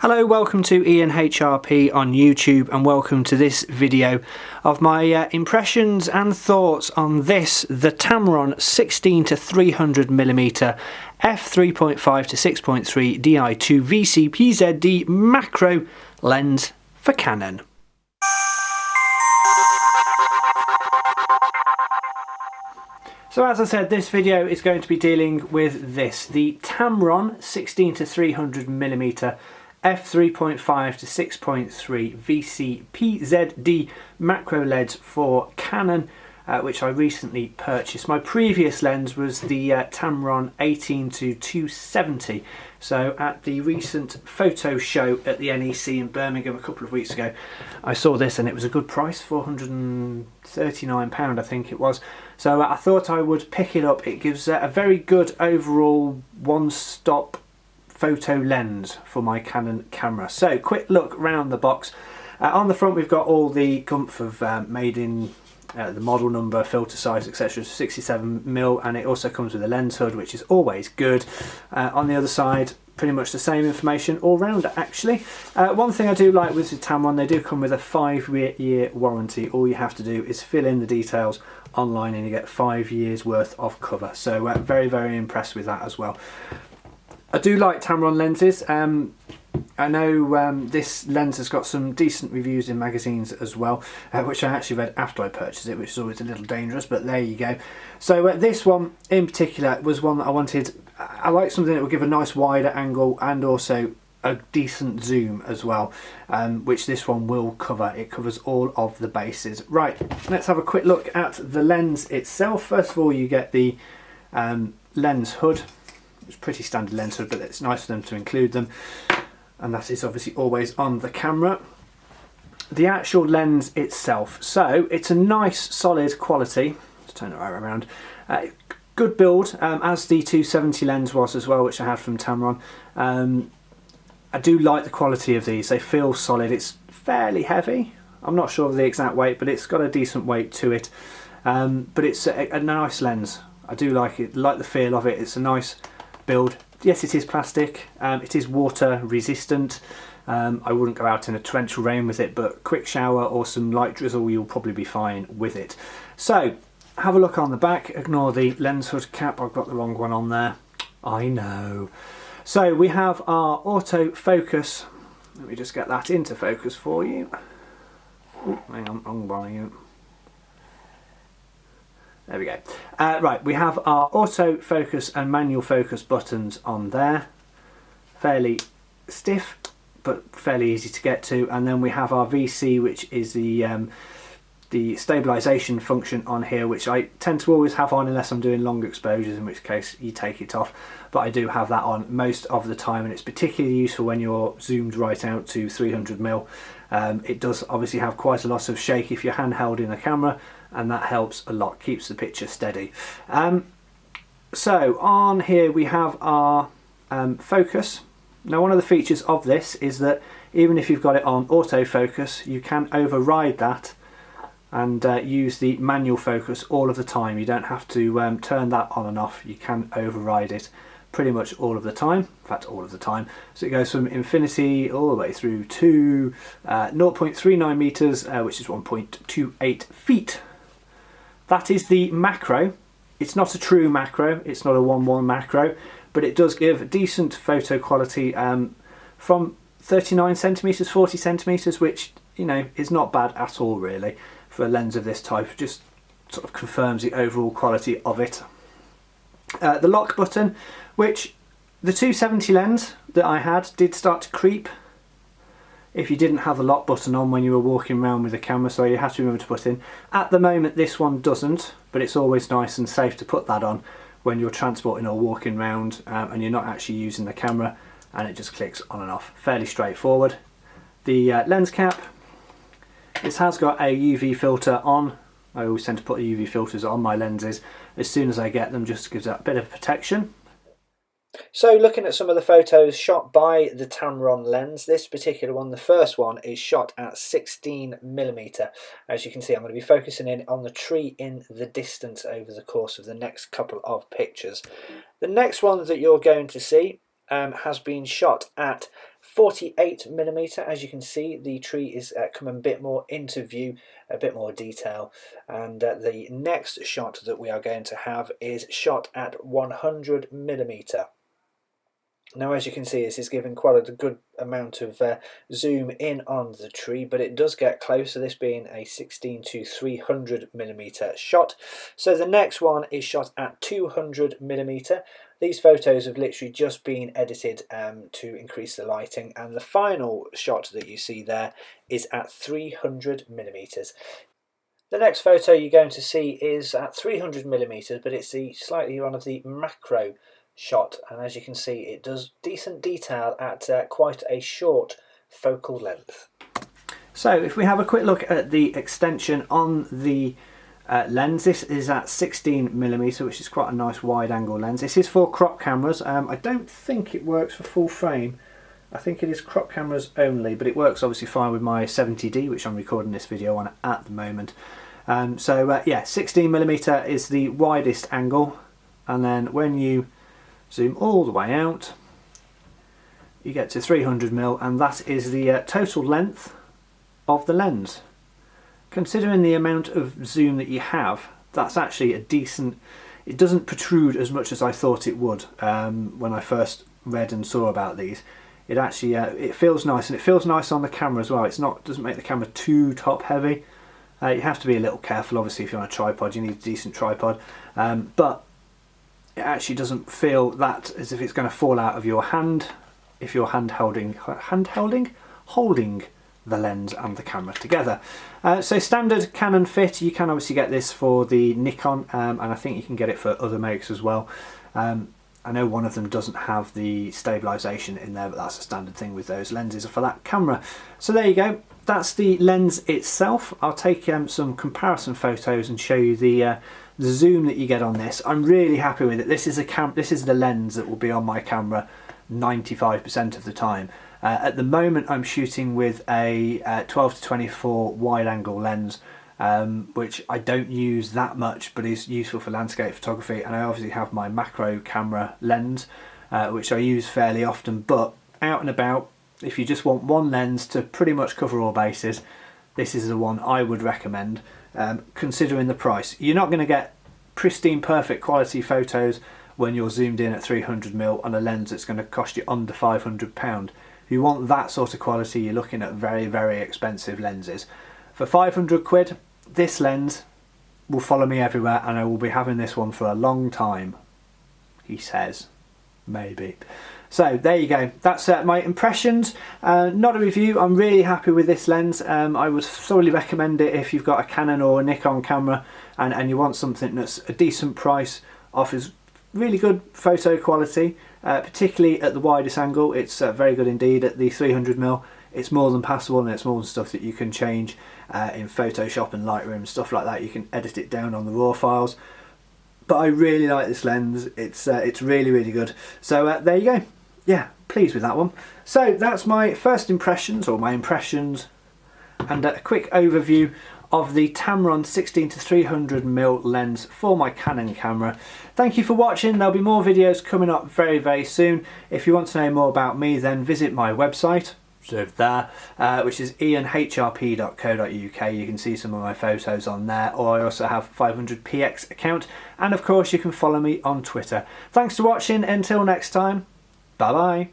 Hello, welcome to Ian HRP on YouTube and welcome to this video of my impressions and thoughts on this, the Tamron 16 to 300mm f3.5 to 6.3 Di2 VCPZD macro lens for Canon. So as I said, this video is going to be dealing with this, the Tamron 16 to 300mm f3.5 to 6.3 VCPZD macro lens for Canon, which I recently purchased. My previous lens was the Tamron 18 to 270. So at the recent photo show at the NEC in Birmingham a couple of weeks ago, I saw this and it was a good price, £439 I think it was. So I thought I would pick it up. It gives a very good overall one-stop photo lens for my Canon camera. So quick look round the box. On the front we've got all the gumph of made in the model number, filter size, etc. 67mm, and it also comes with a lens hood, which is always good. On the other side, pretty much the same information all round actually. One thing I do like with the Tamron, they do come with a 5-year warranty. All you have to do is fill in the details online and you get 5 years worth of cover. So very impressed with that as well. I do like Tamron lenses. I know this lens has got some decent reviews in magazines as well, which I actually read after I purchased it, which is always a little dangerous, but there you go. So this one in particular was one that I wanted. I like something that will give a nice wider angle and also a decent zoom as well, which this one will cover. It covers all of the bases. Right, let's have a quick look at the lens itself. First of all, you get the lens hood. It's pretty standard lens hood, but it's nice for them to include them, and that is obviously always on the camera. The actual lens itself, so it's a nice solid quality. Let's turn it right around. Good build, as the 270 lens was as well, which I had from Tamron. I do like the quality of these. They feel solid. It's fairly heavy. I'm not sure of the exact weight, but it's got a decent weight to it. But it's a nice lens. I do like it, like the feel of it. It's a nice build. Yes, it is plastic. It is water resistant. I wouldn't go out in a torrential rain with it, but quick shower or some light drizzle, you'll probably be fine with it. So have a look on the back. Ignore the lens hood cap. I've got the wrong one on there. I know. So we have our autofocus. Let me just get that into focus for you. Ooh, hang on, wrong volume. There we go. Right, we have our autofocus and manual focus buttons on there. Fairly stiff, but fairly easy to get to. And then we have our VC, which is the stabilization function on here, which I tend to always have on unless I'm doing long exposures, in which case you take it off. But I do have that on most of the time, and it's particularly useful when you're zoomed right out to 300mm. It does obviously have quite a lot of shake if you're handheld in the camera, and that helps a lot, keeps the picture steady. So on here we have our focus. Now one of the features of this is that even if you've got it on autofocus, you can override that and use the manual focus all of the time. You don't have to turn that on and off. You can override it pretty much all of the time, in fact all of the time. So it goes from infinity all the way through to 0.39 meters, which is 1.28 feet. That is the macro. It's not a true macro, it's not a 1:1 macro, but it does give decent photo quality from 39 centimeters, 40 centimeters, which, you know, is not bad at all really for a lens of this type. It just sort of confirms the overall quality of it. The lock button, which the 270 lens that I had did start to creep if you didn't have the lock button on when you were walking around with the camera, so you have to remember to put in. At the moment this one doesn't, but it's always nice and safe to put that on when you're transporting or walking around and you're not actually using the camera, and it just clicks on and off. Fairly straightforward. The lens cap, it has got a UV filter on. I always tend to put UV filters on my lenses as soon as I get them, just to give that bit of protection. So looking at some of the photos shot by the Tamron lens, this particular one, the first one, is shot at 16mm. As you can see, I'm going to be focusing in on the tree in the distance over the course of the next couple of pictures. The next one that you're going to see has been shot at 48mm. As you can see, the tree is coming a bit more into view, a bit more detail, and the next shot that we are going to have is shot at 100mm. Now, as you can see, this is giving quite a good amount of zoom in on the tree, but it does get closer, this being a 16 to 300mm shot. So the next one is shot at 200mm. These photos have literally just been edited to increase the lighting, and the final shot that you see there is at 300mm. The next photo you're going to see is at 300mm, but it's the slightly one of the macro shot, and as you can see, it does decent detail at quite a short focal length. So if we have a quick look at the extension on the lens, this is at 16mm, which is quite a nice wide angle lens. This is for crop cameras. I don't think it works for full frame. I think it is crop cameras only, but it works obviously fine with my 70D, which I'm recording this video on at the moment. Yeah, 16mm is the widest angle, and then when you zoom all the way out, you get to 300mm, and that is the total length of the lens. Considering the amount of zoom that you have, that's actually a decent, it doesn't protrude as much as I thought it would when I first read and saw about these. It actually, it feels nice, and it feels nice on the camera as well. It's not, doesn't make the camera too top heavy. You have to be a little careful, obviously, if you're on a tripod, you need a decent tripod, but it actually doesn't feel that as if it's going to fall out of your hand if you're holding the lens and the camera together. So standard Canon fit, you can obviously get this for the Nikon, and I think you can get it for other makes as well. I know one of them doesn't have the stabilization in there, but that's a standard thing with those lenses for that camera. So there you go, that's the lens itself. I'll take some comparison photos and show you the zoom that you get on this. I'm really happy with it. This is the lens that will be on my camera 95% of the time. At the moment I'm shooting with a 12 to 24 wide angle lens, which I don't use that much but is useful for landscape photography, and I obviously have my macro camera lens which I use fairly often, but out and about, if you just want one lens to pretty much cover all bases, this is the one I would recommend. Considering the price, you're not going to get pristine perfect quality photos when you're zoomed in at 300mm on a lens that's going to cost you under £500. If you want that sort of quality, you're looking at very, very expensive lenses. For 500 quid, this lens will follow me everywhere, and I will be having this one for a long time, he says. Maybe. So there you go, that's my impressions. Not a review. I'm really happy with this lens. I would thoroughly recommend it if you've got a Canon or a Nikon camera and you want something that's a decent price, offers really good photo quality, particularly at the widest angle. It's very good indeed. At the 300mm, it's more than passable, and it's more than stuff that you can change in Photoshop and Lightroom, stuff like that. You can edit it down on the raw files. But I really like this lens. It's really, really good. So there you go. Yeah, pleased with that one. So that's my first impressions, or my impressions, and a quick overview of the Tamron 16 to 300mm lens for my Canon camera. Thank you for watching. There'll be more videos coming up very, very soon. If you want to know more about me, then visit my website, there, which is ianhrp.co.uk. You can see some of my photos on there, or I also have 500px account, and of course you can follow me on Twitter. Thanks for watching. Until next time, bye bye.